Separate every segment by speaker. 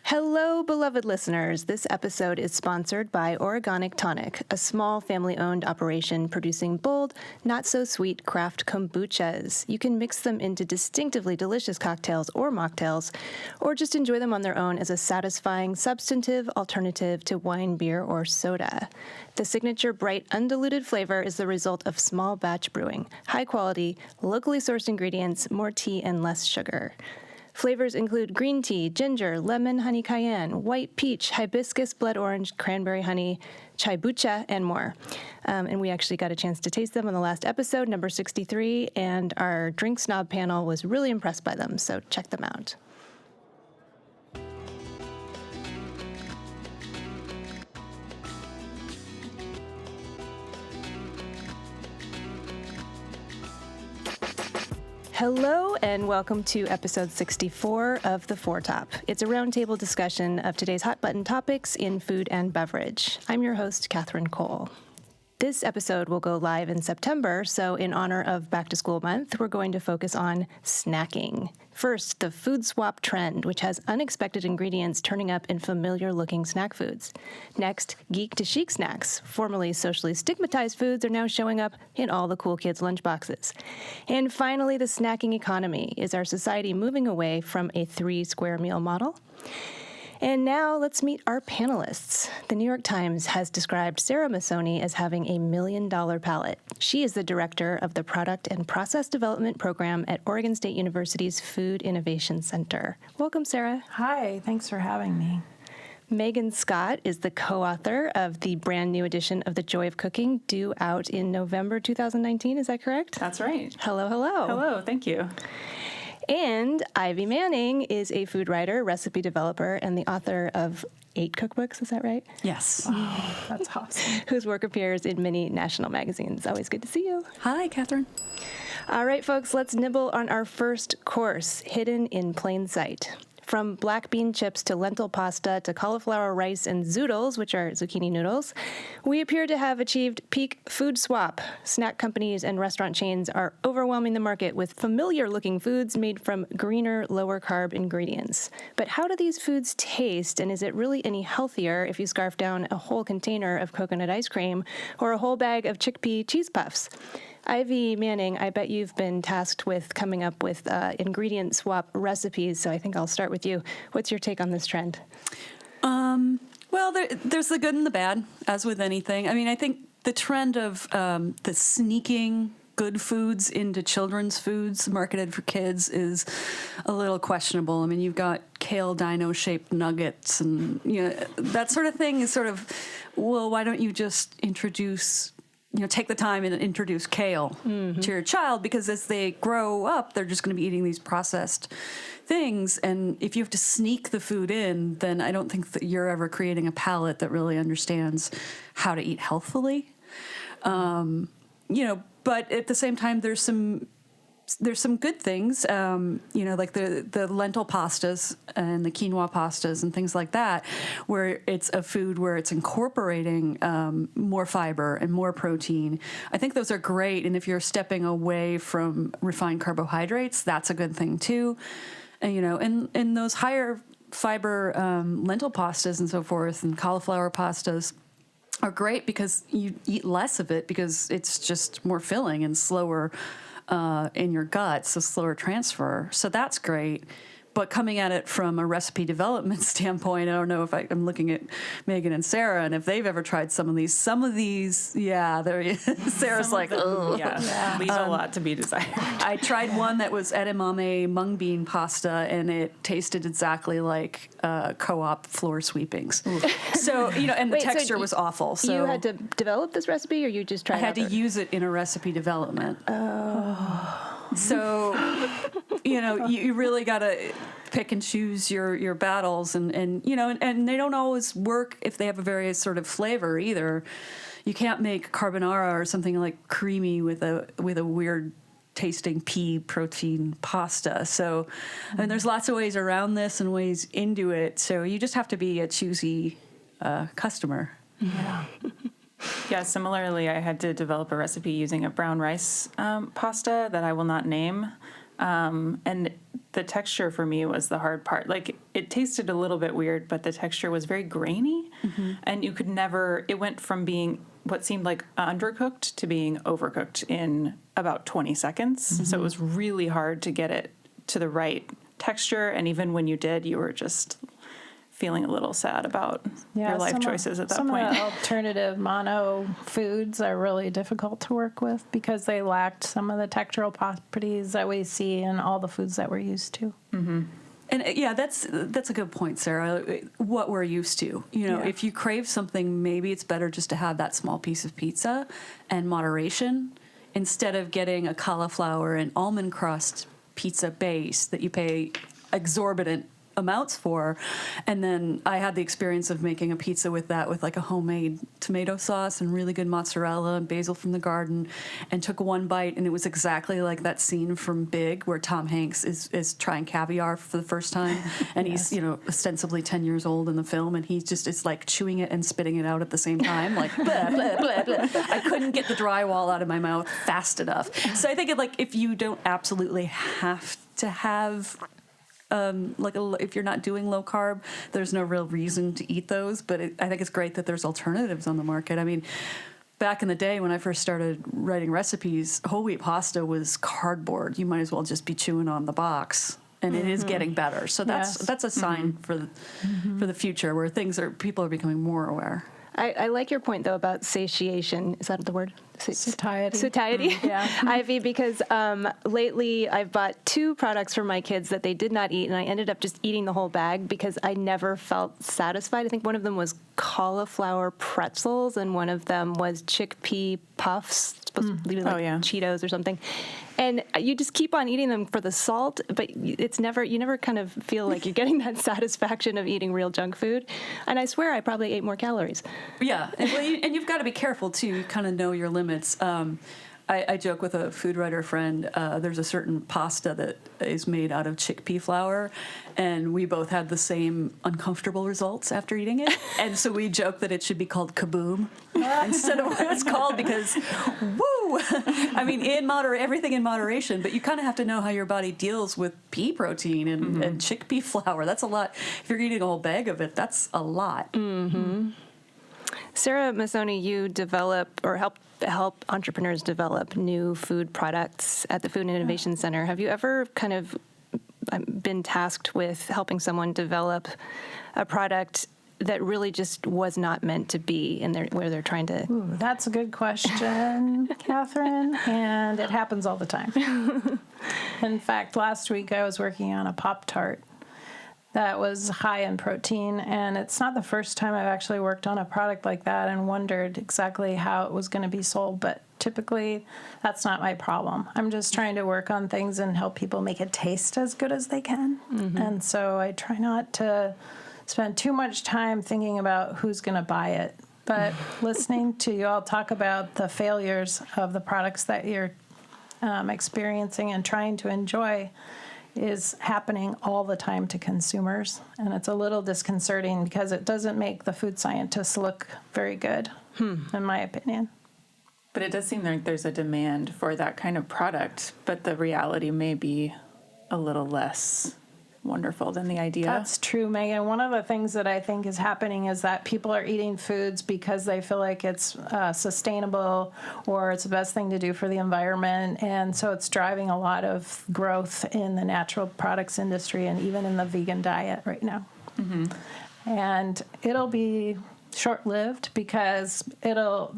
Speaker 1: Hello, beloved listeners. This episode is sponsored by Organic Tonic, a small family-owned operation producing bold, not-so-sweet craft kombuchas. You can mix them into distinctively delicious cocktails or mocktails, or just enjoy them on their own as a satisfying, substantive alternative to wine, beer, or soda. The signature bright, undiluted flavor is the result of small batch brewing, high-quality, locally sourced ingredients, more tea, and less sugar. Flavors include green tea, ginger, lemon, honey cayenne, white peach, hibiscus, blood orange, cranberry honey, chaibucha, and more. And we actually got a chance to taste them on the last episode, number 63, and our Drink Snob panel was really impressed by them, so check them out. Hello, and welcome to episode 64 of The Foretop. It's a roundtable discussion of today's hot-button topics in food and beverage. I'm your host, Catherine Cole. This episode will go live in September, so in honor of Back to School Month, we're going to focus on snacking. First, the food swap trend, which has unexpected ingredients turning up in familiar-looking snack foods. Next, geek to chic snacks, formerly socially stigmatized foods, are now showing up in all the cool kids' lunchboxes. And finally, the snacking economy. Is our society moving away from a 3-square meal model? And now let's meet our panelists. The New York Times has described Sarah Masoni as having $1 million palate. She is the director of the Product and Process Development Program at Oregon State University's Food Innovation Center. Welcome, Sarah.
Speaker 2: Hi, thanks for having me.
Speaker 1: Megan Scott is the co-author of the brand new edition of The Joy of Cooking, due out in November 2019. Is that correct?
Speaker 3: That's right.
Speaker 1: Hello, hello.
Speaker 3: Hello, thank you.
Speaker 1: And Ivy Manning is a food writer, recipe developer, and the author of 8 cookbooks. Is that right?
Speaker 3: Yes.
Speaker 2: Oh, that's awesome.
Speaker 1: Whose work appears in many national magazines. Always good to see you.
Speaker 3: Hi, Catherine.
Speaker 1: All right, folks, let's nibble on our first course, hidden in plain sight. From black bean chips to lentil pasta to cauliflower rice and zoodles, which are zucchini noodles, we appear to have achieved peak food swap. Snack companies and restaurant chains are overwhelming the market with familiar-looking foods made from greener, lower-carb ingredients. But how do these foods taste, and is it really any healthier if you scarf down a whole container of coconut ice cream or a whole bag of chickpea cheese puffs? Ivy Manning, I bet you've been tasked with coming up with ingredient swap recipes, so I think I'll start with you. What's your take on this trend?
Speaker 4: Well, there's the good and the bad, as with anything. I mean, I think the trend of the sneaking good foods into children's foods marketed for kids is a little questionable. I mean, you've got kale dino-shaped nuggets and that sort of thing is sort of, well, why don't you just take the time and introduce kale to your child, because as they grow up, they're just going to be eating these processed things. And if you have to sneak the food in, then I don't think that you're ever creating a palate that really understands how to eat healthfully. But at the same time, there's some good things, like the lentil pastas and the quinoa pastas and things like that, where it's a food where it's incorporating more fiber and more protein. I think those are great, and if you're stepping away from refined carbohydrates, that's a good thing too. And those higher fiber lentil pastas and so forth and cauliflower pastas are great because you eat less of it because it's just more filling and slower in your gut, so slower transfer. So that's great. But coming at it from a recipe development standpoint, I don't know if I'm looking at Megan and Sarah, and if they've ever tried some of these, Sarah's like, oh.
Speaker 3: Yeah. Leaves a lot to be desired.
Speaker 4: I tried one that was edamame mung bean pasta, and it tasted exactly like co-op floor sweepings. So, and the texture was awful. So
Speaker 1: you had to develop this recipe, or you just tried it?
Speaker 4: I had to use it in a recipe development.
Speaker 1: Oh.
Speaker 4: So, you really got to pick and choose your battles, and they don't always work if they have a very sort of flavor either. You can't make carbonara or something like creamy with a weird tasting pea protein pasta. So, and there's lots of ways around this and ways into it. So you just have to be a choosy customer.
Speaker 2: Yeah.
Speaker 3: Yeah, similarly, I had to develop a recipe using a brown rice pasta that I will not name. And the texture for me was the hard part. Like, it tasted a little bit weird, but the texture was very grainy. And you could never, it went from being what seemed like undercooked to being overcooked in about 20 seconds. So it was really hard to get it to the right texture. And even when you did, you were just feeling a little sad about your life choices at that point.
Speaker 2: Some of the alternative mono foods are really difficult to work with because they lacked some of the textural properties that we see in all the foods that we're used to.
Speaker 4: And that's a good point, Sarah. What we're used to, if you crave something, maybe it's better just to have that small piece of pizza and moderation instead of getting a cauliflower and almond crust pizza base that you pay exorbitant amounts for. And then I had the experience of making a pizza with that, with like a homemade tomato sauce and really good mozzarella and basil from the garden, and took one bite, and it was exactly like that scene from Big where Tom Hanks is trying caviar for the first time, and he's ostensibly 10 years old in the film, and he just is like chewing it and spitting it out at the same time, like blah, blah, blah, blah. I couldn't get the drywall out of my mouth fast enough. So I think if you don't absolutely have to have if you're not doing low carb, there's no real reason to eat those. But I think it's great that there's alternatives on the market. I mean, back in the day when I first started writing recipes, whole wheat pasta was cardboard. You might as well just be chewing on the box. And it is getting better. So that's a sign for the future where people are becoming more aware.
Speaker 1: I like your point, though, about satiation. Is that the word?
Speaker 2: Satiety.
Speaker 1: Satiety.
Speaker 2: Yeah.
Speaker 1: Ivy, because lately I've bought 2 products for my kids that they did not eat, and I ended up just eating the whole bag because I never felt satisfied. I think one of them was cauliflower pretzels, and one of them was chickpea puffs, supposed to be like Cheetos or something. And you just keep on eating them for the salt, but you never kind of feel like you're getting that satisfaction of eating real junk food. And I swear I probably ate more calories.
Speaker 4: Yeah, and you've got to be careful, too. You kind of know your limits. I joke with a food writer friend, there's a certain pasta that is made out of chickpea flour, and we both had the same uncomfortable results after eating it. And so we joke that it should be called kaboom instead of what it's called because, woo! I mean, everything in moderation, but you kind of have to know how your body deals with pea protein and chickpea flour. That's a lot. If you're eating a whole bag of it, that's a lot.
Speaker 1: Mm-hmm. Sarah Masoni, you develop or help entrepreneurs develop new food products at the Food and Innovation Center. Have you ever kind of been tasked with helping someone develop a product that really just was not meant to be where they're trying to?
Speaker 2: Ooh, that's a good question, Catherine, and it happens all the time. In fact, last week I was working on a Pop-Tart that was high in protein, and it's not the first time I've actually worked on a product like that and wondered exactly how it was going to be sold, but typically that's not my problem. I'm just trying to work on things and help people make it taste as good as they can. And so I try not to spend too much time thinking about who's going to buy it, but listening to you all talk about the failures of the products that you're experiencing and trying to enjoy is happening all the time to consumers. And it's a little disconcerting because it doesn't make the food scientists look very good, in my opinion.
Speaker 3: But it does seem like there's a demand for that kind of product, but the reality may be a little less wonderful than the idea.
Speaker 2: That's true, Megan. One of the things that I think is happening is that people are eating foods because they feel like it's sustainable or it's the best thing to do for the environment. And so it's driving a lot of growth in the natural products industry and even in the vegan diet right now. And it'll be short-lived because it'll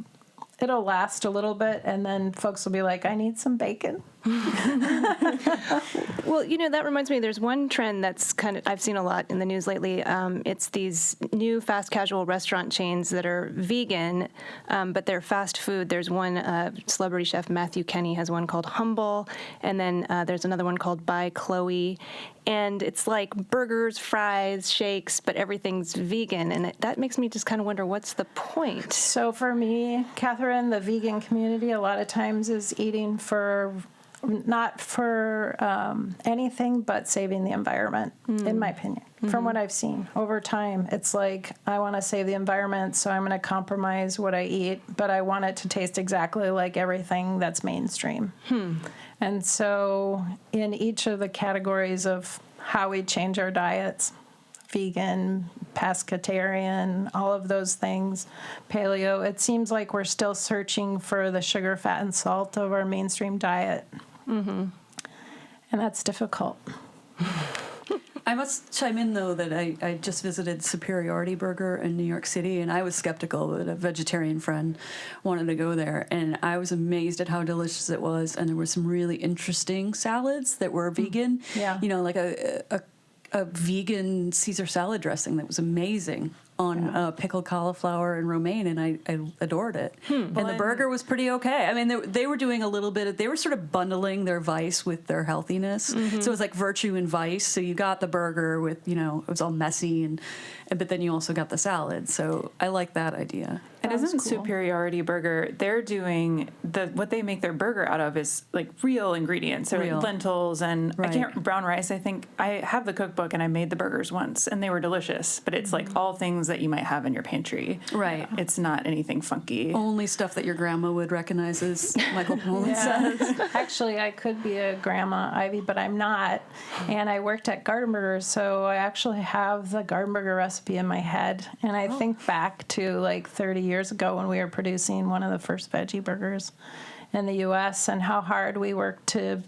Speaker 2: last a little bit, and then folks will be like, I need some bacon.
Speaker 1: Well, that reminds me, there's one trend that's I've seen a lot in the news lately. It's these new fast casual restaurant chains that are vegan, but they're fast food. There's one, celebrity chef Matthew Kenny has one called Humble, and then there's another one called By Chloe. And it's like burgers, fries, shakes, but everything's vegan. And that makes me just kind of wonder, what's the point?
Speaker 2: So for me, Catherine, the vegan community a lot of times is eating for not for anything but saving the environment, in my opinion. From what I've seen over time, it's like, I want to save the environment, so I'm going to compromise what I eat, but I want it to taste exactly like everything that's mainstream. And so in each of the categories of how we change our diets, vegan, pescatarian, all of those things, paleo, it seems like we're still searching for the sugar, fat, and salt of our mainstream diet. And that's difficult.
Speaker 4: I must chime in, though, that I just visited Superiority Burger in New York City, and I was skeptical, but a vegetarian friend wanted to go there, and I was amazed at how delicious it was, and there were some really interesting salads that were vegan.
Speaker 2: Yeah.
Speaker 4: You know, like a vegan Caesar salad dressing that was amazing on pickled cauliflower and romaine, and I adored it. And the burger was pretty okay. I mean, they were doing a little bit they were sort of bundling their vice with their healthiness. So it was like virtue and vice. So you got the burger with, it was all messy, but then you also got the salad. So I like that idea.
Speaker 3: And isn't Superiority Burger, they're doing what they make their burger out of is like real ingredients. So
Speaker 4: Real.
Speaker 3: Lentils and
Speaker 4: Right.
Speaker 3: brown rice. I think I have the cookbook and I made the burgers once and they were delicious, but it's like all things that you might have in your pantry.
Speaker 4: Right.
Speaker 3: It's not anything funky.
Speaker 4: Only stuff that your grandma would recognize, as Michael Pollan says.
Speaker 2: Actually, I could be a grandma, Ivy, but I'm not. And I worked at Garden Burgers, so I actually have the Garden Burger recipe in my head. And I think back to like 30 years ago when we were producing one of the first veggie burgers in the U.S. and how hard we worked to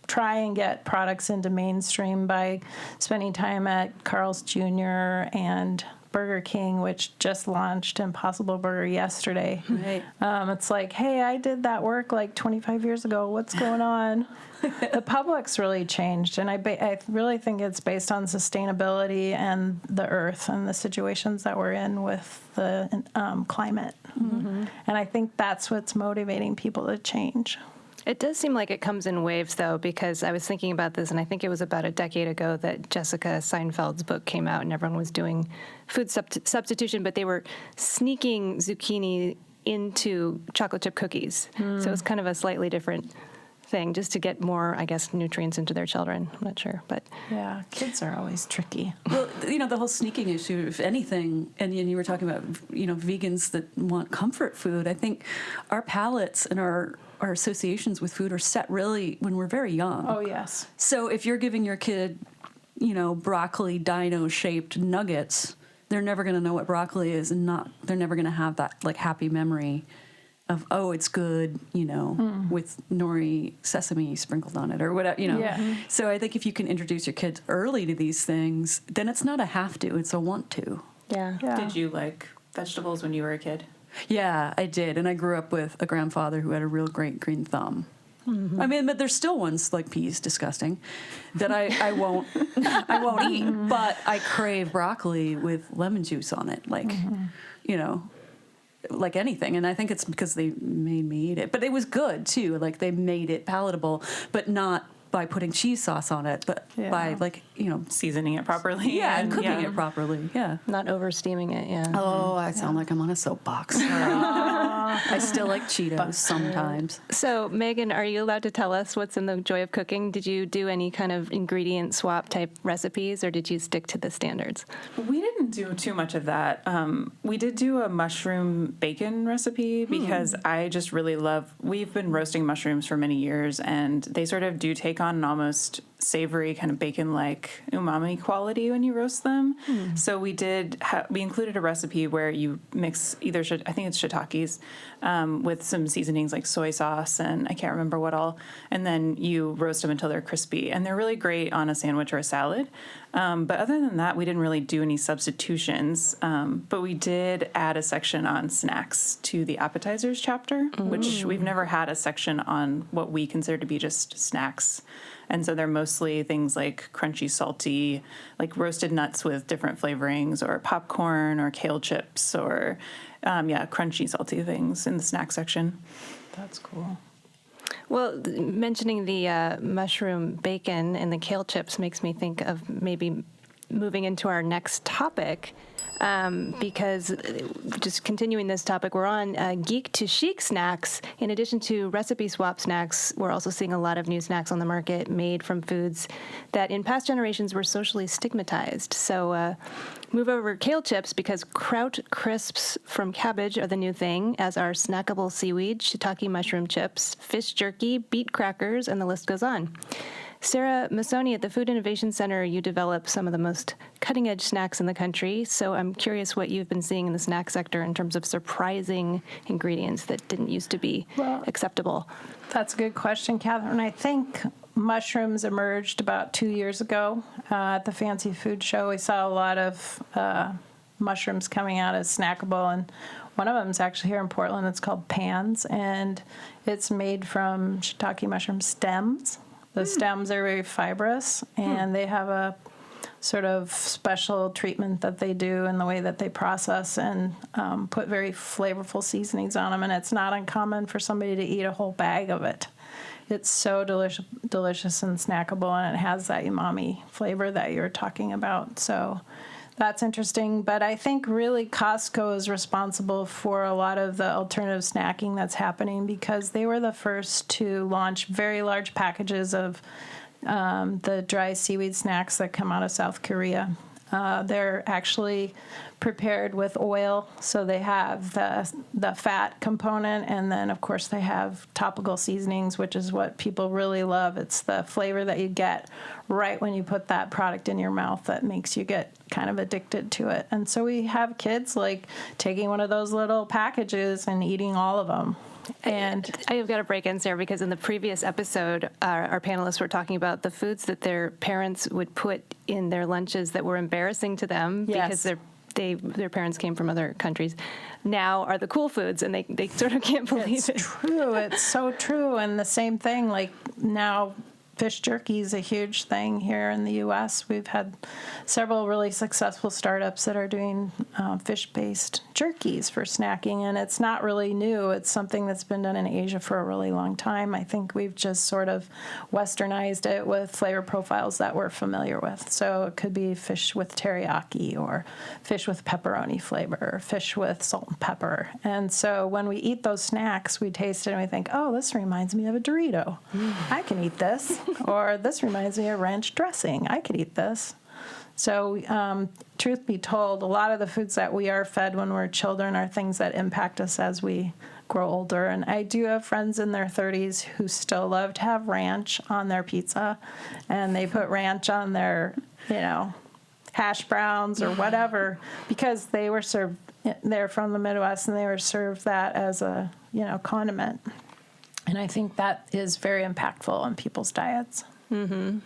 Speaker 2: try and get products into mainstream by spending time at Carl's Jr. and Burger King, which just launched Impossible Burger yesterday.
Speaker 4: Right.
Speaker 2: It's like, hey, I did that work like 25 years ago. What's going on? The public's really changed, and I really think it's based on sustainability and the earth and the situations that we're in with the climate. And I think that's what's motivating people to change.
Speaker 1: It does seem like it comes in waves, though, because I was thinking about this, and I think it was about a decade ago that Jessica Seinfeld's book came out, and everyone was doing food substitution, but they were sneaking zucchini into chocolate chip cookies. So it was kind of a slightly different thing, just to get more, I guess, nutrients into their children. I'm not sure, but
Speaker 2: Yeah, kids are always tricky.
Speaker 4: Well, the whole sneaking issue, if anything, and you were talking about, vegans that want comfort food. I think our palates and our associations with food are set really when we're very young.
Speaker 2: Oh, yes.
Speaker 4: So if you're giving your kid, broccoli dino-shaped nuggets, they're never going to know what broccoli is, and they're never going to have that like happy memory of, oh, it's good, with nori sesame sprinkled on it or whatever,
Speaker 2: Yeah.
Speaker 4: So I think if you can introduce your kids early to these things, then it's not a have to, it's a want to.
Speaker 1: yeah.
Speaker 3: Did you like vegetables when you were a kid?
Speaker 4: Yeah, I did. And I grew up with a grandfather who had a real great green thumb. I mean, but there's still ones like peas, disgusting, that I won't eat. But I crave broccoli with lemon juice on it, like like anything. And I think it's because they made me eat it. But it was good too. Like they made it palatable, but not by putting cheese sauce on it, but by
Speaker 3: Seasoning it properly.
Speaker 4: and cooking it properly. Yeah.
Speaker 1: Not over steaming it, yeah.
Speaker 4: Oh, I sound like I'm on a soapbox. I still like Cheetos sometimes.
Speaker 1: So, Megan, are you allowed to tell us what's in the joy of cooking? Did you do any kind of ingredient swap type recipes, or did you stick to the standards?
Speaker 3: We didn't do too much of that. We did do a mushroom bacon recipe because I just really we've been roasting mushrooms for many years, and they sort of do take on an almost savory kind of bacon-like umami quality when you roast them. So we included a recipe where you mix either, I think it's shiitakes, with some seasonings like soy sauce and I can't remember what all, and then you roast them until they're crispy. And they're really great on a sandwich or a salad. But other than that, we didn't really do any substitutions. But we did add a section on snacks to the appetizers chapter, which we've never had a section on what we consider to be just snacks. And so they're mostly things like crunchy, salty, like roasted nuts with different flavorings, or popcorn or kale chips, or crunchy, salty things in the snack section.
Speaker 2: That's cool.
Speaker 1: Well, mentioning the mushroom bacon and the kale chips makes me think of maybe moving into our next topic. Because just continuing this topic we're on, geek to chic snacks. In addition to recipe swap snacks, we're also seeing a lot of new snacks on the market made from foods that in past generations were socially stigmatized. So move over kale chips because kraut crisps from cabbage are the new thing, as are snackable seaweed, shiitake mushroom chips, fish jerky, beet crackers, and the list goes on. Sarah Masoni at the Food Innovation Center, you develop some of the most cutting-edge snacks in the country. So I'm curious what you've been seeing in the snack sector in terms of surprising ingredients that didn't used to be acceptable.
Speaker 2: That's a good question, Catherine. I think mushrooms emerged about 2 years ago at the Fancy Food Show. We saw a lot of mushrooms coming out as snackable, and one of them is actually here in Portland. It's called Pans, and it's made from shiitake mushroom stems. The stems are very fibrous, and they have a sort of special treatment that they do in the way that they process and put very flavorful seasonings on them. And it's not uncommon for somebody to eat a whole bag of it. It's so delicious and snackable, and it has that umami flavor that you were talking about. So that's interesting. But I think really Costco is responsible for a lot of the alternative snacking that's happening because they were the first to launch very large packages of the dry seaweed snacks that come out of South Korea. They're actually prepared with oil, so they have the fat component, and then, of course, they have topical seasonings, which is what people really love. It's the flavor that you get right when you put that product in your mouth that makes you get kind of addicted to it. And so we have kids, like, taking one of those little packages and eating all of them. And
Speaker 1: I've got to break in, Sarah, because in the previous episode, our panelists were talking about the foods that their parents would put in their lunches that were embarrassing to them because their parents came from other countries, now are the cool foods, and they sort of can't believe it.
Speaker 2: It's true. It's so true. And the same thing, like now fish jerky is a huge thing here in the U.S. We've had several really successful startups that are doing fish-based jerkies for snacking, and it's not really new. It's something that's been done in Asia for a really long time. I think we've just sort of westernized it with flavor profiles that we're familiar with. So it could be fish with teriyaki or fish with pepperoni flavor or fish with salt and pepper. And so when we eat those snacks, we taste it and we think, oh, this reminds me of a Dorito. I can eat this. Or this reminds me of ranch dressing. I could eat this. So truth be told, a lot of the foods that we are fed when we're children are things that impact us as we grow older. And I do have friends in their 30s who still love to have ranch on their pizza. And they put ranch on their, hash browns or whatever because they were served, they're from the Midwest, and they were served that as a, condiment. And I think that is very impactful on people's diets. Mm-hmm.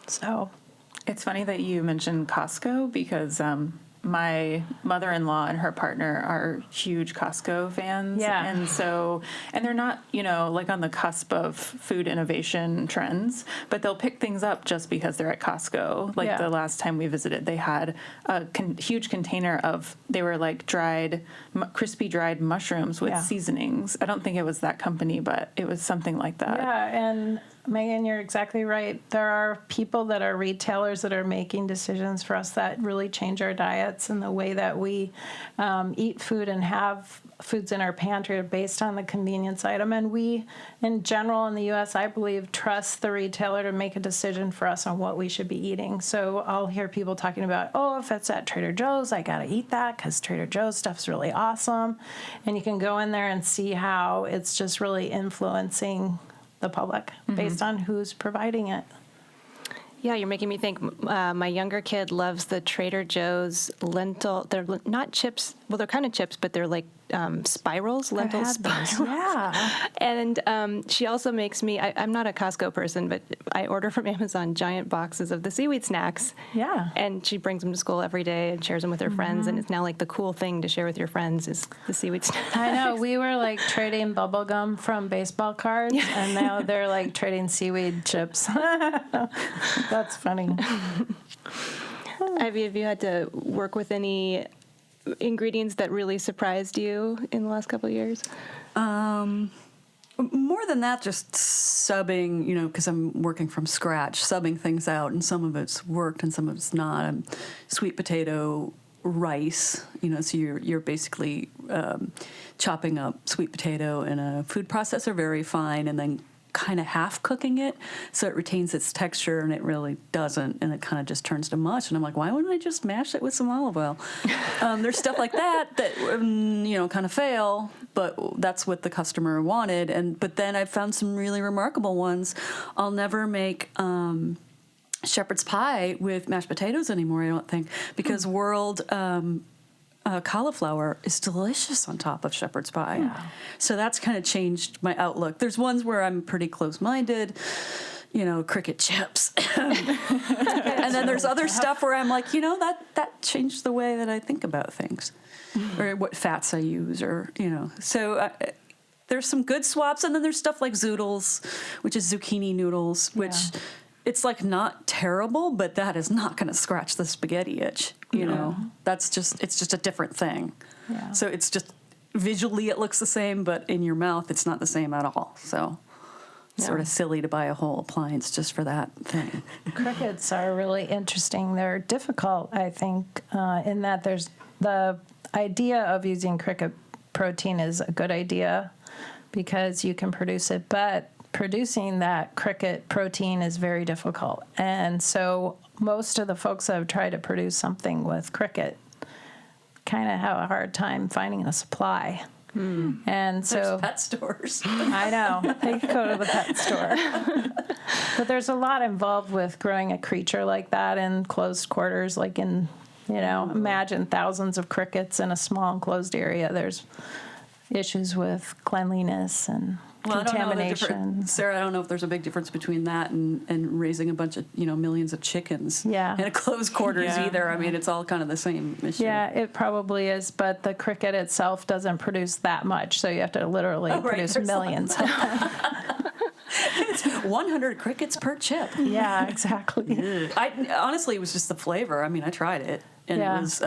Speaker 2: So
Speaker 3: it's funny that you mentioned Costco because my mother-in-law and her partner are huge Costco fans.
Speaker 2: Yeah.
Speaker 3: And they're not, like on the cusp of food innovation trends, but they'll pick things up just because they're at Costco. Like the last time we visited, they had a huge container of, they were like crispy dried mushrooms with seasonings. I don't think it was that company, but it was something like that.
Speaker 2: Yeah, and Megan, you're exactly right. There are people that are retailers that are making decisions for us that really change our diets and the way that we eat food and have foods in our pantry are based on the convenience item. And we, in general, in the U.S., I believe, trust the retailer to make a decision for us on what we should be eating. So I'll hear people talking about, oh, if it's at Trader Joe's, I got to eat that because Trader Joe's stuff's really awesome. And you can go in there and see how it's just really influencing the public based on who's providing it.
Speaker 1: Yeah, you're making me think. My younger kid loves the Trader Joe's lentil. They're not chips. Well, they're kind of chips, but they're like spirals, lentil spirals.
Speaker 2: Yeah.
Speaker 1: And she also makes me, I'm not a Costco person, but I order from Amazon giant boxes of the seaweed snacks.
Speaker 2: Yeah.
Speaker 1: And she brings them to school every day and shares them with her friends. And it's now like the cool thing to share with your friends is the seaweed snacks.
Speaker 2: I know. We were like trading bubble gum from baseball cards, and now they're like trading seaweed chips. That's funny.
Speaker 1: Have you had to work with any ingredients that really surprised you in the last couple of years?
Speaker 4: More than that, just subbing, because I'm working from scratch, subbing things out, and some of it's worked and some of it's not. Sweet potato rice, so you're basically chopping up sweet potato in a food processor very fine and then kind of half cooking it so it retains its texture, and it really doesn't, and it kind of just turns to mush. And I'm like, why wouldn't I just mash it with some olive oil? There's stuff like that kind of fail, but that's what the customer wanted. But then I've found some really remarkable ones. I'll never make shepherd's pie with mashed potatoes anymore, I don't think, because world cauliflower is delicious on top of shepherd's pie. Yeah. So that's kind of changed my outlook. There's ones where I'm pretty close-minded, cricket chips. And then there's other stuff where I'm like, that changed the way that I think about things, or what fats I use, or, So there's some good swaps, and then there's stuff like zoodles, which is zucchini noodles, which... Yeah. It's like not terrible, but that is not going to scratch the spaghetti itch. It's just a different thing. Yeah. So it's just visually it looks the same, but in your mouth it's not the same at all. So it's sort of silly to buy a whole appliance just for that thing.
Speaker 2: Crickets are really interesting. They're difficult, I think, in that there's the idea of using cricket protein is a good idea because you can produce it, but producing that cricket protein is very difficult. And so most of the folks that have tried to produce something with cricket kind of have a hard time finding a supply. And so
Speaker 4: there's pet stores.
Speaker 2: I know. They could go to the pet store. But there's a lot involved with growing a creature like that in closed quarters, like in, imagine thousands of crickets in a small enclosed area. There's issues with cleanliness and contamination.
Speaker 4: Sarah, I don't know if there's a big difference between that and raising a bunch of, millions of chickens in a closed quarters either. I mean, it's all kind of the same issue.
Speaker 2: Yeah, it probably is, but the cricket itself doesn't produce that much, so you have to literally produce millions.
Speaker 4: It's 100 crickets per chip.
Speaker 2: Yeah, exactly.
Speaker 4: Honestly, it was just the flavor. I mean, I tried it, and it was...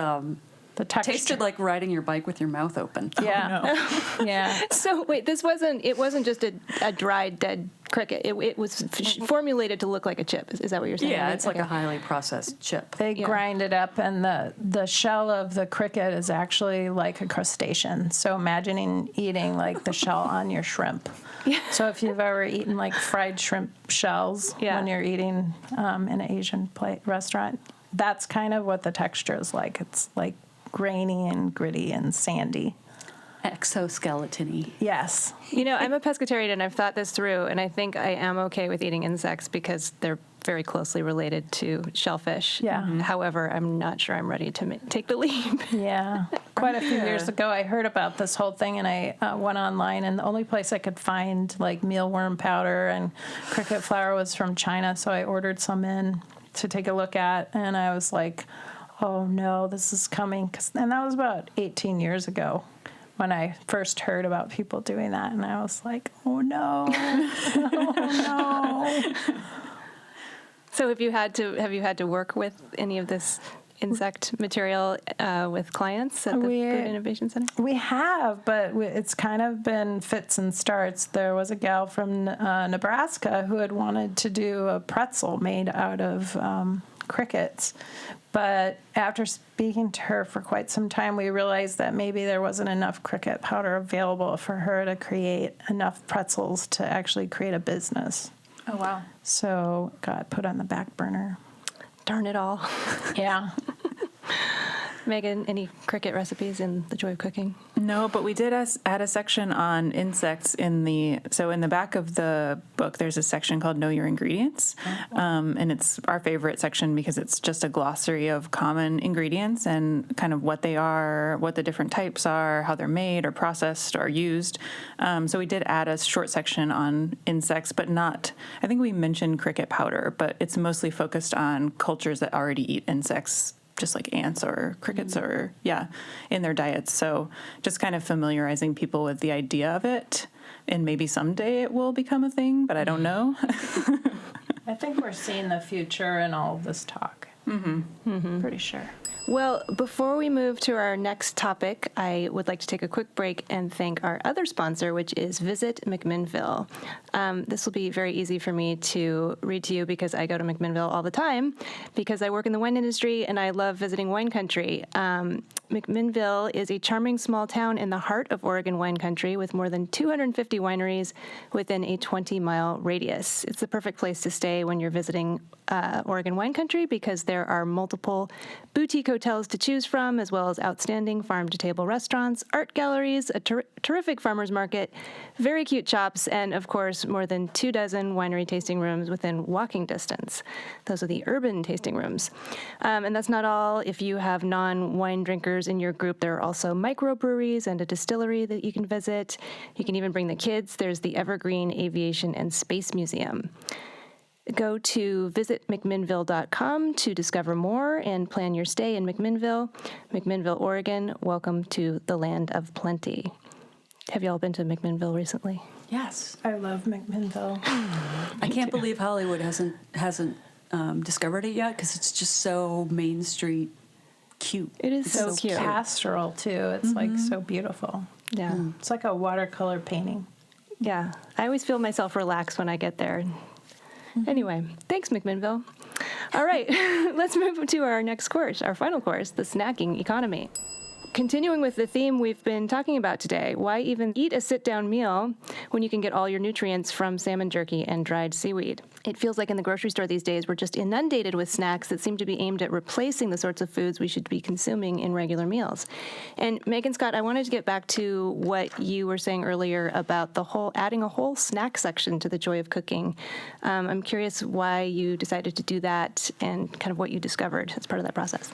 Speaker 2: the texture
Speaker 4: tasted like riding your bike with your mouth open.
Speaker 2: Yeah.
Speaker 3: Oh, no.
Speaker 1: Yeah. So wait, it wasn't just a dried dead cricket. It was formulated to look like a chip. Is that what you're saying?
Speaker 4: Yeah, it's like a highly processed chip.
Speaker 2: They grind it up, and the shell of the cricket is actually like a crustacean. So imagining eating like the shell on your shrimp. Yeah. So if you've ever eaten like fried shrimp shells when you're eating in an Asian restaurant, that's kind of what the texture is like. It's like grainy and gritty and sandy.
Speaker 4: Exoskeleton-y.
Speaker 2: Yes.
Speaker 1: I'm a pescatarian, and I've thought this through, and I think I am okay with eating insects because they're very closely related to shellfish.
Speaker 2: Yeah.
Speaker 1: Mm-hmm. However, I'm not sure I'm ready to take the leap.
Speaker 2: Yeah. Quite a few years ago, I heard about this whole thing, and I went online, and the only place I could find like mealworm powder and cricket flour was from China, so I ordered some in to take a look at, and I was like, oh no, this is coming. And that was about 18 years ago when I first heard about people doing that. And I was like, oh no, oh no.
Speaker 1: So have you had to work with any of this insect material with clients at the Food Innovation Center?
Speaker 2: We have, but it's kind of been fits and starts. There was a gal from Nebraska who had wanted to do a pretzel made out of crickets. But after speaking to her for quite some time, we realized that maybe there wasn't enough cricket powder available for her to create enough pretzels to actually create a business.
Speaker 3: Oh, wow.
Speaker 2: So got put on the back burner.
Speaker 1: Darn it all.
Speaker 2: Yeah.
Speaker 1: Megan, any cricket recipes in The Joy of Cooking?
Speaker 3: No, but we did add a section on insects in the back of the book, there's a section called Know Your Ingredients. And it's our favorite section because it's just a glossary of common ingredients and kind of what they are, what the different types are, how they're made or processed or used. So we did add a short section on insects, but not, I think we mentioned cricket powder, but it's mostly focused on cultures that already eat insects, just like ants or crickets or, in their diets. So just kind of familiarizing people with the idea of it. And maybe someday it will become a thing, but I don't know.
Speaker 2: I think we're seeing the future in all of this talk. Mm-hmm. Mm-hmm. Pretty sure.
Speaker 1: Well, before we move to our next topic, I would like to take a quick break and thank our other sponsor, which is Visit McMinnville. This will be very easy for me to read to you because I go to McMinnville all the time because I work in the wine industry and I love visiting wine country. McMinnville is a charming small town in the heart of Oregon wine country with more than 250 wineries within a 20-mile radius. It's the perfect place to stay when you're visiting Oregon wine country because there are multiple boutique hotels to choose from, as well as outstanding farm-to-table restaurants, art galleries, a terrific farmers market, very cute shops, and, of course, more than 24 winery tasting rooms within walking distance. Those are the urban tasting rooms. And that's not all. If you have non-wine drinkers in your group, there are also microbreweries and a distillery that you can visit. You can even bring the kids. There's the Evergreen Aviation and Space Museum. Go to visitmcminnville.com to discover more and plan your stay in McMinnville, Oregon. Welcome to the land of plenty. Have you all been to McMinnville recently?
Speaker 4: Yes.
Speaker 2: I love McMinnville.
Speaker 4: I can't believe Hollywood hasn't discovered it yet because it's just so Main Street cute.
Speaker 1: It is
Speaker 2: It's
Speaker 1: so cute.
Speaker 2: pastoral, too. It's like so beautiful.
Speaker 1: Yeah.
Speaker 2: It's like a watercolor painting.
Speaker 1: Yeah. I always feel myself relaxed when I get there. Anyway, thanks, McMinnville. All right, let's move to our next course, our final course, the snacking economy. Continuing with the theme we've been talking about today, why even eat a sit-down meal when you can get all your nutrients from salmon jerky and dried seaweed? It feels like in the grocery store these days, we're just inundated with snacks that seem to be aimed at replacing the sorts of foods we should be consuming in regular meals. And Megan Scott, I wanted to get back to what you were saying earlier about adding a whole snack section to the joy of cooking. I'm curious why you decided to do that and kind of what you discovered as part of that process.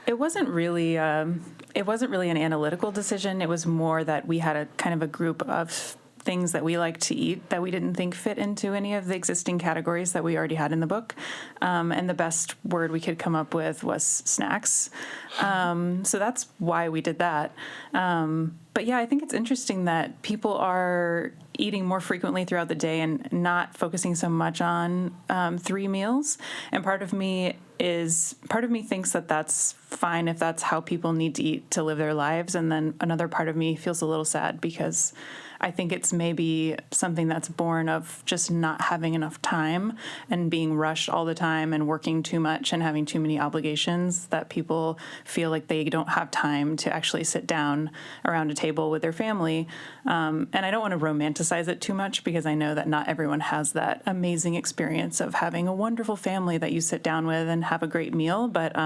Speaker 3: It wasn't really an analytical decision. It was more that we had a kind of a group of things that we like to eat that we didn't think fit into any of the existing categories that we already had in the book. And the best word we could come up with was snacks. So that's why we did that. But yeah, I think it's interesting that people are eating more frequently throughout the day and not focusing so much on 3 meals. And part of me thinks that that's fine if that's how people need to eat to live their lives. And then another part of me feels a little sad because I think it's maybe something that's born of just not having enough time and being rushed all the time and working too much and having too many obligations that people feel like they don't have time to actually sit down around a table with their family. And I don't want to romanticize it too much because I know that not everyone has that amazing experience of having a wonderful family that you sit down with and have a great meal. But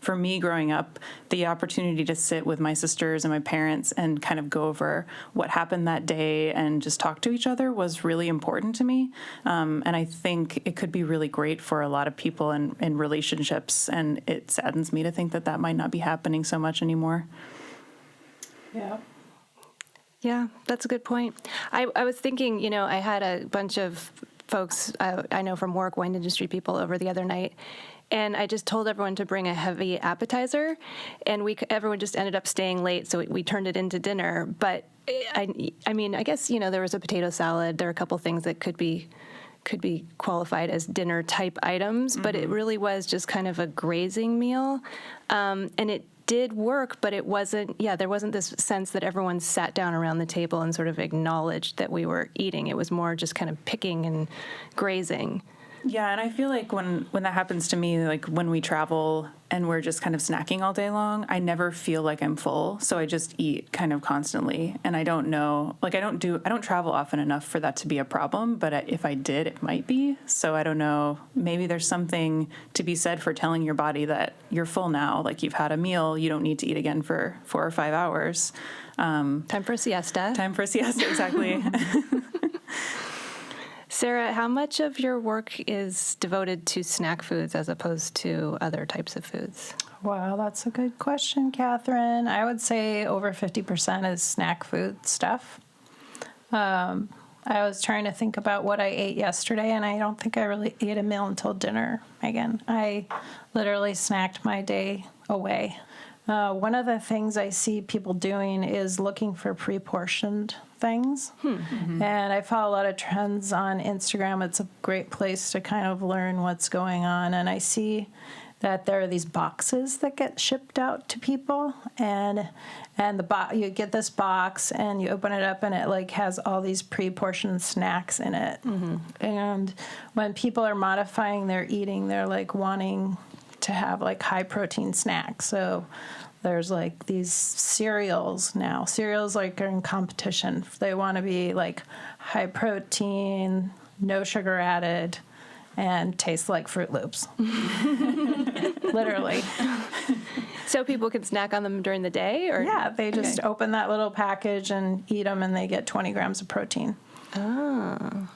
Speaker 3: for me growing up, the opportunity to sit with my sisters and my parents and kind of go over what happened that day and just talk to each other was really important to me. And I think it could be really great for a lot of people in relationships. And it saddens me to think that that might not be happening so much anymore.
Speaker 2: Yeah.
Speaker 1: Yeah, that's a good point. I was thinking, I had a bunch of folks I know from work, wine industry people over the other night, and I just told everyone to bring a heavy appetizer, and everyone just ended up staying late, so we turned it into dinner. But I mean, I guess, there was a potato salad. There are a couple things that could be qualified as dinner type items, but it really was just kind of a grazing meal. And it did work, but there wasn't this sense that everyone sat down around the table and sort of acknowledged that we were eating. It was more just kind of picking and grazing.
Speaker 3: Yeah, and I feel like when that happens to me, like when we travel and we're just kind of snacking all day long, I never feel like I'm full. So I just eat kind of constantly. And I don't know, like I don't travel often enough for that to be a problem, but if I did, it might be. So I don't know, maybe there's something to be said for telling your body that you're full now, like you've had a meal, you don't need to eat again for 4 or 5 hours.
Speaker 1: Time for a siesta.
Speaker 3: Time for a siesta, exactly.
Speaker 1: Sarah, how much of your work is devoted to snack foods as opposed to other types of foods?
Speaker 2: Wow, that's a good question, Catherine. I would say over 50% is snack food stuff. I was trying to think about what I ate yesterday, and I don't think I really ate a meal until dinner, Megan. I literally snacked my day away. One of the things I see people doing is looking for pre-portioned things. Mm-hmm. And I follow a lot of trends on Instagram. It's a great place to kind of learn what's going on. And I see that there are these boxes that get shipped out to people, and you get this box and you open it up and it like has all these pre-portioned snacks in it. And when people are modifying their eating, they're like wanting to have like high protein snacks. So there's like these cereals now. Cereals like are in competition. They want to be like high protein, no sugar added, and taste like Fruit Loops. Literally.
Speaker 1: So people can snack on them during the day? Or
Speaker 2: Yeah, they just open that little package and eat them, and they get 20 grams of protein.
Speaker 1: Oh.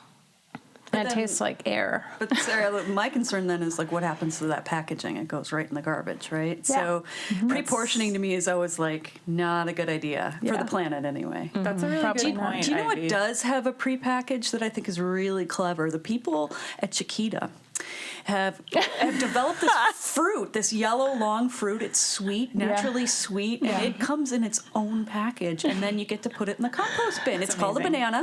Speaker 2: And it tastes like air.
Speaker 4: But Sarah, my concern then is like what happens to that packaging? It goes right in the garbage, right?
Speaker 2: Yeah.
Speaker 4: So pre-portioning to me is always like not a good idea for
Speaker 2: Yeah.
Speaker 4: the planet anyway.
Speaker 3: That's a really
Speaker 2: Probably
Speaker 3: good
Speaker 2: not.
Speaker 3: point.
Speaker 4: Do you know
Speaker 3: Ivy.
Speaker 4: what does have a pre-package that I think is really clever? The people at Chiquita have developed this fruit, this yellow long fruit. It's sweet, naturally sweet, and it comes in its own package, and then you get to put it in the compost bin. It's called a banana.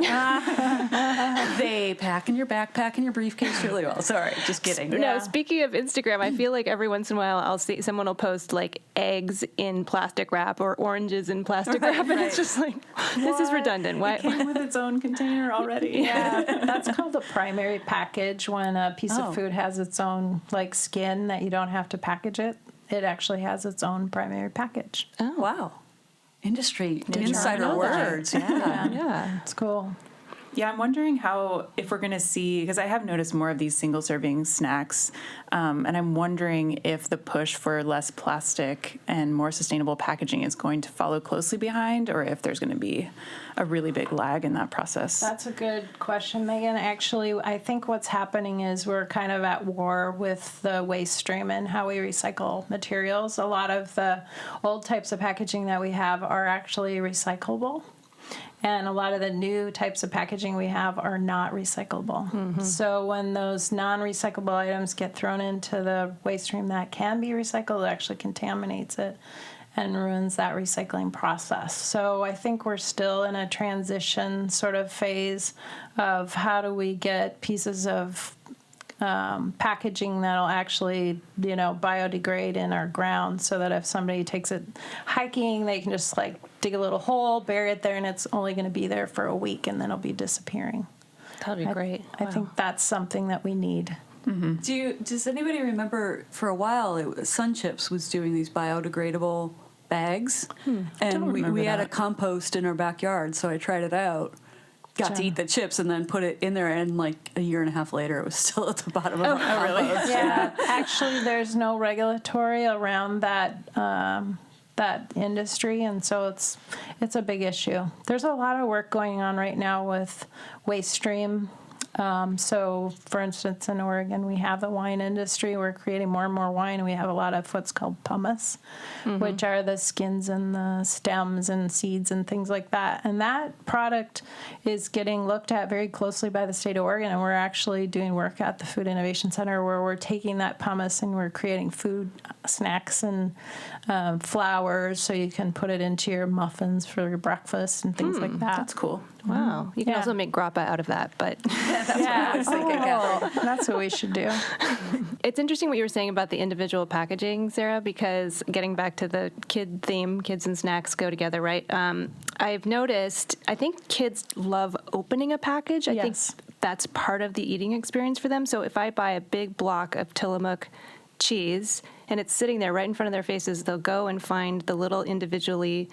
Speaker 4: They pack in your backpack and your briefcase really well. Sorry, just kidding.
Speaker 1: No, speaking of Instagram, I feel like every once in a while I'll see someone will post like eggs in plastic wrap or oranges in plastic wrap, and it's just like, this is redundant. Why?
Speaker 3: It came with its own container already.
Speaker 2: Yeah, that's called a primary package. When a piece of food has its own like skin that you don't have to package it, it actually has its own primary package.
Speaker 4: Oh, wow. Industry
Speaker 2: you
Speaker 4: insider
Speaker 2: know that?
Speaker 4: words. Yeah.
Speaker 1: Yeah.
Speaker 2: It's cool.
Speaker 3: Yeah, I'm wondering if we're going to see, because I have noticed more of these single serving snacks, and I'm wondering if the push for less plastic and more sustainable packaging is going to follow closely behind, or if there's going to be a really big lag in that process.
Speaker 2: That's a good question, Megan. Actually, I think what's happening is we're kind of at war with the waste stream and how we recycle materials. A lot of the old types of packaging that we have are actually recyclable. And a lot of the new types of packaging we have are not recyclable. So when those non-recyclable items get thrown into the waste stream that can be recycled, it actually contaminates it and ruins that recycling process. So I think we're still in a transition sort of phase of how do we get pieces of packaging that'll actually, biodegrade in our ground, so that if somebody takes it hiking, they can just like dig a little hole, bury it there, and it's only going to be there for a week, and then it'll be disappearing.
Speaker 1: That'd be great.
Speaker 2: I think that's something that we need.
Speaker 4: Does anybody remember for a while Sun Chips was doing these biodegradable bags, and we had a compost in our backyard, so I tried it out. Got to eat the chips and then put it in there, and like a year and a half later, it was still at the bottom of our compost.
Speaker 2: Yeah, actually, there's no regulatory around that that industry, and so it's a big issue. There's a lot of work going on right now with waste stream. So, for instance, in Oregon, we have the wine industry. We're creating more and more wine, and we have a lot of what's called pumice, which are the skins and the stems and seeds and things like that. And that product is getting looked at very closely by the state of Oregon, and we're actually doing work at the Food Innovation Center where we're taking that pumice and we're creating food snacks and flours, so you can put it into your muffins for your breakfast and things like that.
Speaker 3: That's cool.
Speaker 1: Wow. You can also make grappa out of that, but
Speaker 2: That's what I was thinking. That's what we should do.
Speaker 1: it's interesting what you were saying about the individual packaging, Sarah, because getting back to the kid theme, kids and snacks go together, right? I've noticed, I think kids love opening a package. I think that's part of the eating experience for them. So if I buy a big block of Tillamook cheese and it's sitting there right in front of their faces, they'll go and find the little individually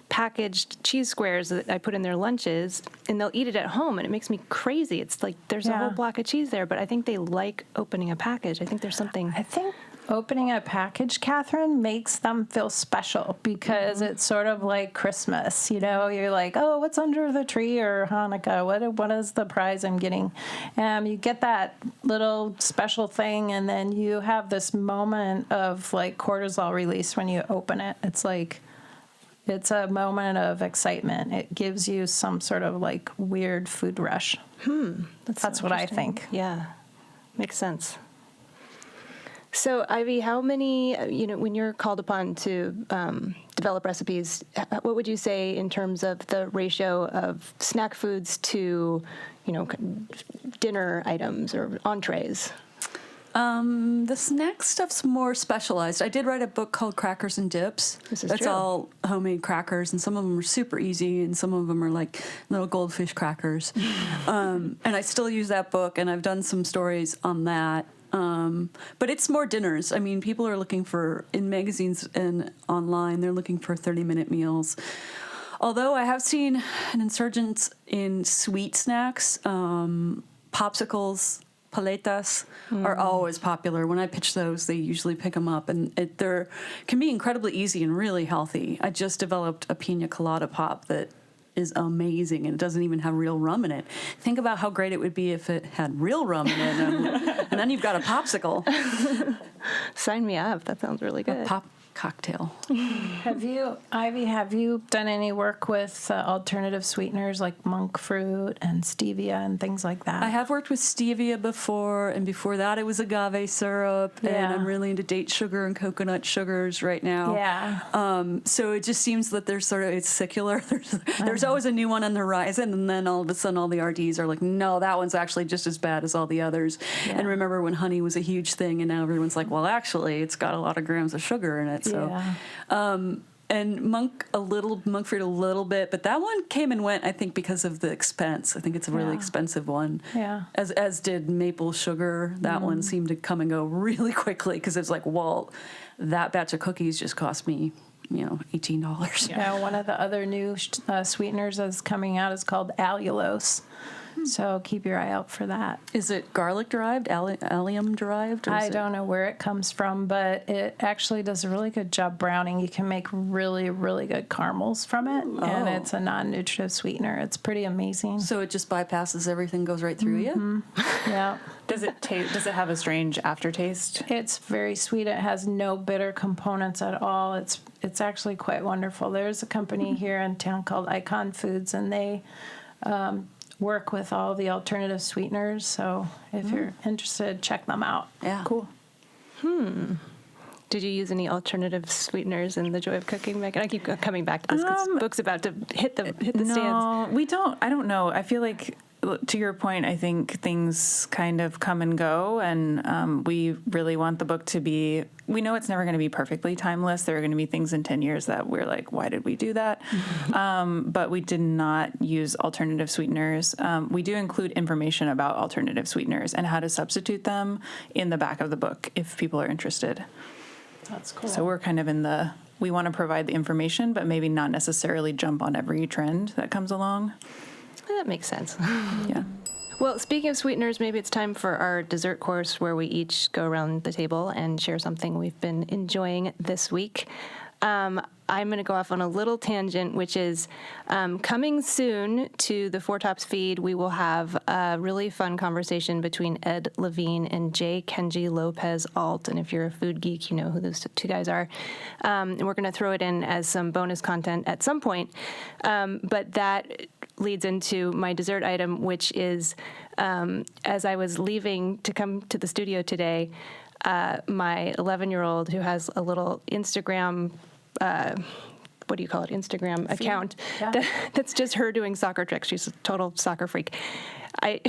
Speaker 1: packaged cheese squares that I put in their lunches, and they'll eat it at home, and it makes me crazy. It's like there's a whole block of cheese there, but I think they like opening a package. I think there's something.
Speaker 2: I think opening a package, Catherine, makes them feel special because it's sort of like Christmas. You're like, oh, what's under the tree, or Hanukkah? What is the prize I'm getting? You get that little special thing, and then you have this moment of like cortisol release when you open it. It's a moment of excitement. It gives you some sort of like weird food rush. That's
Speaker 1: so
Speaker 2: what I
Speaker 1: interesting.
Speaker 2: think.
Speaker 1: Yeah, makes sense. So, Ivy, how many, when you're called upon to develop recipes, what would you say in terms of the ratio of snack foods to, dinner items or entrees?
Speaker 4: This next stuff's more specialized. I did write a book called Crackers and Dips.
Speaker 1: This is
Speaker 4: That's
Speaker 1: true.
Speaker 4: all homemade crackers, and some of them are super easy, and some of them are like little goldfish crackers. And I still use that book, and I've done some stories on that. But it's more dinners. I mean, people are looking for, in magazines and online, they're looking for 30-minute meals. Although I have seen an insurgence in sweet snacks, popsicles, paletas are always popular. When I pitch those, they usually pick them up, and they're can be incredibly easy and really healthy. I just developed a pina colada pop that is amazing, and it doesn't even have real rum in it. Think about how great it would be if it had real rum in it, and then you've got a popsicle.
Speaker 1: Sign me up. That sounds really good.
Speaker 4: A pop cocktail.
Speaker 2: Ivy, have you done any work with alternative sweeteners like monk fruit and stevia and things like that?
Speaker 4: I have worked with stevia before, and before that it was agave syrup, and
Speaker 2: Yeah.
Speaker 4: I'm really into date sugar and coconut sugars right now.
Speaker 2: Yeah.
Speaker 4: So it just seems that there's sort of, it's secular. There's always a new one on the horizon, and then all of a sudden all the RDs are like, no, that one's actually just as bad as all the others.
Speaker 2: Yeah.
Speaker 4: And remember when honey was a huge thing, and now everyone's like, well, actually, it's got a lot of grams of sugar in it. So,
Speaker 2: Yeah.
Speaker 4: and monk fruit a little bit, but that one came and went, I think, because of the expense. I think it's a really
Speaker 2: Yeah.
Speaker 4: expensive one.
Speaker 2: Yeah.
Speaker 4: As did maple sugar. That one seemed to come and go really quickly because it's like, well, that batch of cookies just cost me, $18.
Speaker 2: Yeah, one of the other new sweeteners that's coming out is called allulose. So keep your eye out for that.
Speaker 4: Is it garlic derived, allium derived? Or
Speaker 2: I don't know where it comes from, but it actually does a really good job browning. You can make really, really good caramels from it, and it's a non-nutritive sweetener. It's pretty amazing.
Speaker 4: So it just bypasses everything, goes right through you?
Speaker 2: Yeah.
Speaker 3: Does it have a strange aftertaste?
Speaker 2: It's very sweet. It has no bitter components at all. It's actually quite wonderful. There's a company here in town called Icon Foods, and they work with all the alternative sweeteners. So if you're interested, check them out.
Speaker 4: Yeah.
Speaker 3: Cool.
Speaker 1: Did you use any alternative sweeteners in The Joy of Cooking, Megan? I keep coming back to this because the book's about to hit the stands.
Speaker 3: No, we don't. I don't know. I feel like, to your point, I think things kind of come and go, and we really want the book to be, we know it's never going to be perfectly timeless. There are going to be things in 10 years that we're like, why did we do that? But we did not use alternative sweeteners. We do include information about alternative sweeteners and how to substitute them in the back of the book if people are interested.
Speaker 2: That's cool.
Speaker 3: So we're kind of we want to provide the information, but maybe not necessarily jump on every trend that comes along.
Speaker 1: That makes sense.
Speaker 3: Yeah.
Speaker 1: Well, speaking of sweeteners, maybe it's time for our dessert course where we each go around the table and share something we've been enjoying this week. I'm going to go off on a little tangent, which is coming soon to the Four Tops feed. We will have a really fun conversation between Ed Levine and J. Kenji Lopez Alt. And if you're a food geek, you know who those two guys are. And we're going to throw it in as some bonus content at some point. But that leads into my dessert item, which is as I was leaving to come to the studio today, my 11-year-old, who has a little Instagram, what do you call it, Instagram account, that's just her doing soccer tricks. She's a total soccer freak. I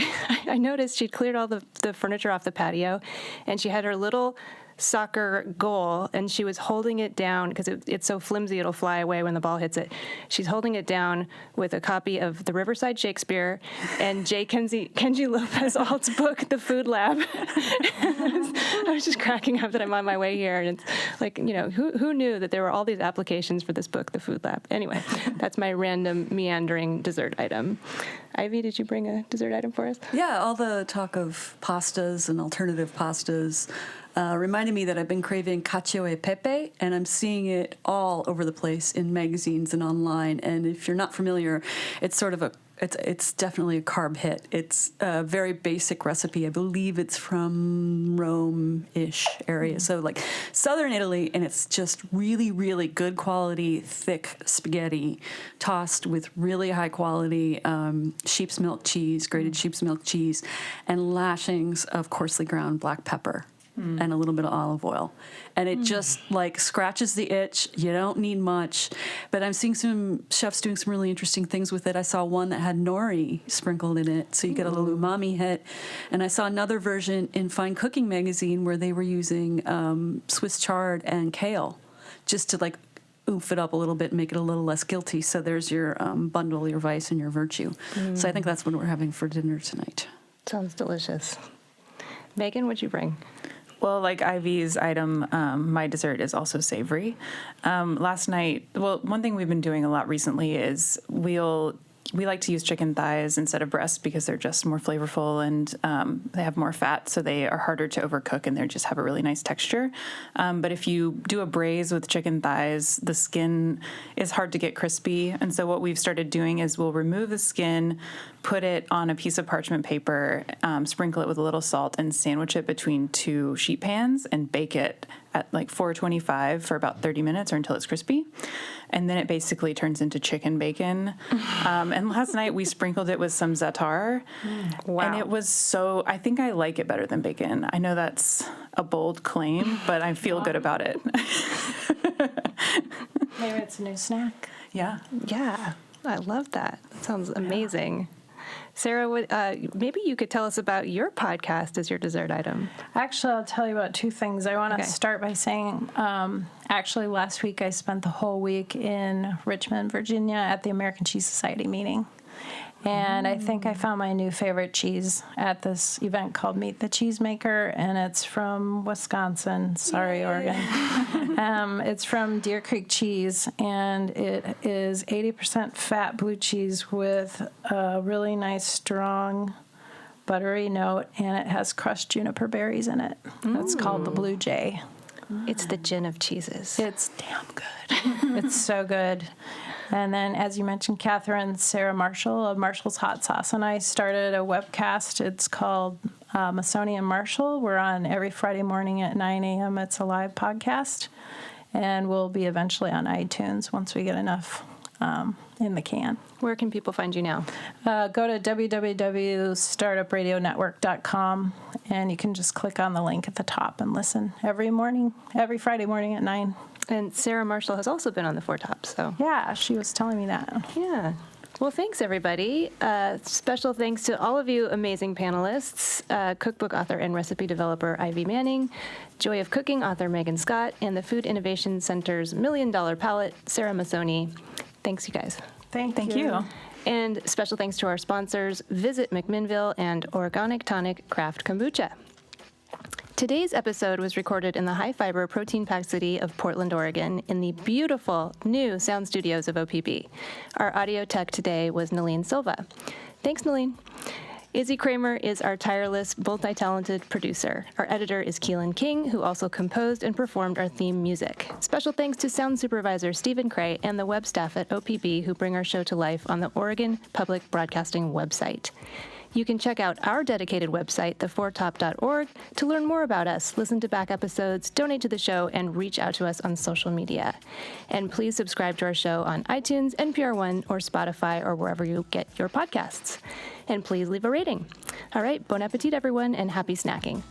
Speaker 1: noticed she'd cleared all the furniture off the patio, and she had her little soccer goal, and she was holding it down because it's so flimsy it'll fly away when the ball hits it. She's holding it down with a copy of the Riverside Shakespeare and J. Kenji Lopez Alt's book, The Food Lab. I was just cracking up that I'm on my way here, and it's like, who knew that there were all these applications for this book, The Food Lab? Anyway, that's my random meandering dessert item. Ivy, did you bring a dessert item for us?
Speaker 4: Yeah, all the talk of pastas and alternative pastas reminded me that I've been craving cacio e pepe, and I'm seeing it all over the place in magazines and online. And if you're not familiar, it's sort of it's definitely a carb hit. It's a very basic recipe. I believe it's from Rome-ish area, so like southern Italy, and it's just really, really good quality, thick spaghetti tossed with really high quality sheep's milk cheese, grated sheep's milk cheese, and lashings of coarsely ground black pepper. and a little bit of olive oil. And it just like scratches the itch. You don't need much. But I'm seeing some chefs doing some really interesting things with it. I saw one that had nori sprinkled in it, so you get a little umami hit. And I saw another version in Fine Cooking magazine where they were using Swiss chard and kale just to like oomph it up a little bit and make it a little less guilty. So there's your bundle, your vice, and your virtue. So I think that's what we're having for dinner tonight.
Speaker 1: Sounds delicious. Megan, what'd you bring?
Speaker 3: Well, like Ivy's item, my dessert is also savory. Last night, one thing we've been doing a lot recently is we like to use chicken thighs instead of breasts because they're just more flavorful and they have more fat, so they are harder to overcook and they just have a really nice texture. But if you do a braise with chicken thighs, the skin is hard to get crispy. And so what we've started doing is we'll remove the skin, put it on a piece of parchment paper, sprinkle it with a little salt, and sandwich it between two sheet pans and bake it at like 425 for about 30 minutes or until it's crispy. And then it basically turns into chicken bacon. And last night we sprinkled it with some za'atar.
Speaker 1: Wow.
Speaker 3: And it was I think I like it better than bacon. I know that's a bold claim, but I feel good about it.
Speaker 2: Maybe it's a new snack.
Speaker 3: Yeah.
Speaker 1: Yeah, I love that. That sounds amazing. Sarah, maybe you could tell us about your podcast as your dessert item.
Speaker 2: Actually, I'll tell you about two things. I want to start by saying, actually, last week I spent the whole week in Richmond, Virginia at the American Cheese Society meeting. And I think I found my new favorite cheese at this event called Meet the Cheesemaker, and it's from Wisconsin. Sorry, Oregon. It's from Deer Creek Cheese, and it is 80% fat blue cheese with a really nice, strong, buttery note, and it has crushed juniper berries in it. It's called the Blue Jay.
Speaker 1: It's the gin of cheeses.
Speaker 2: It's damn good. It's so good. And then, as you mentioned, Catherine, Sarah Marshall of Marshall's Hot Sauce and I started a webcast. It's called Masoni and Marshall. We're on every Friday morning at 9 a.m. It's a live podcast. And we'll be eventually on iTunes once we get enough in the can.
Speaker 1: Where can people find you now?
Speaker 2: Go to www.startupradionetwork.com, and you can just click on the link at the top and listen every Friday morning at 9.
Speaker 1: And Sarah Marshall has also been on the Four Tops, so.
Speaker 2: Yeah, she was telling me that.
Speaker 1: Yeah. Well, thanks, everybody. Special thanks to all of you amazing panelists, cookbook author and recipe developer Ivy Manning, Joy of Cooking author Megan Scott, and the Food Innovation Center's $1 Million Palette, Sarah Masoni. Thanks, you guys.
Speaker 2: Thank you.
Speaker 1: And special thanks to our sponsors, Visit McMinnville and Organic Tonic Craft Kombucha. Today's episode was recorded in the high-fiber, protein-packed city of Portland, Oregon, in the beautiful new sound studios of OPB. Our audio tech today was Nalene Silva. Thanks, Nalene. Izzy Kramer is our tireless, multi-talented producer. Our editor is Keelan King, who also composed and performed our theme music. Special thanks to sound supervisor Stephen Cray and the web staff at OPB who bring our show to life on the Oregon Public Broadcasting website. You can check out our dedicated website, thefourtop.org, to learn more about us, listen to back episodes, donate to the show, and reach out to us on social media. And please subscribe to our show on iTunes, NPR One, or Spotify, or wherever you get your podcasts. And please leave a rating. All right, bon appetit, everyone, and happy snacking.